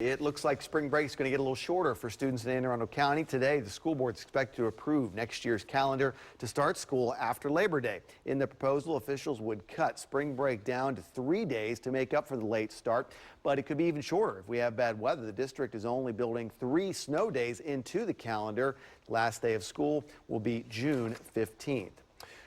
It looks like spring break is going to get a little shorter for students in Anne Arundel County. Today, the school board is expected to approve next year's calendar to start school after Labor Day. In the proposal, officials would cut spring break down to 3 days to make up for the late start, but it could be even shorter if we have bad weather. The district is only building 3 snow days into the calendar. Last day of school will be June 15th.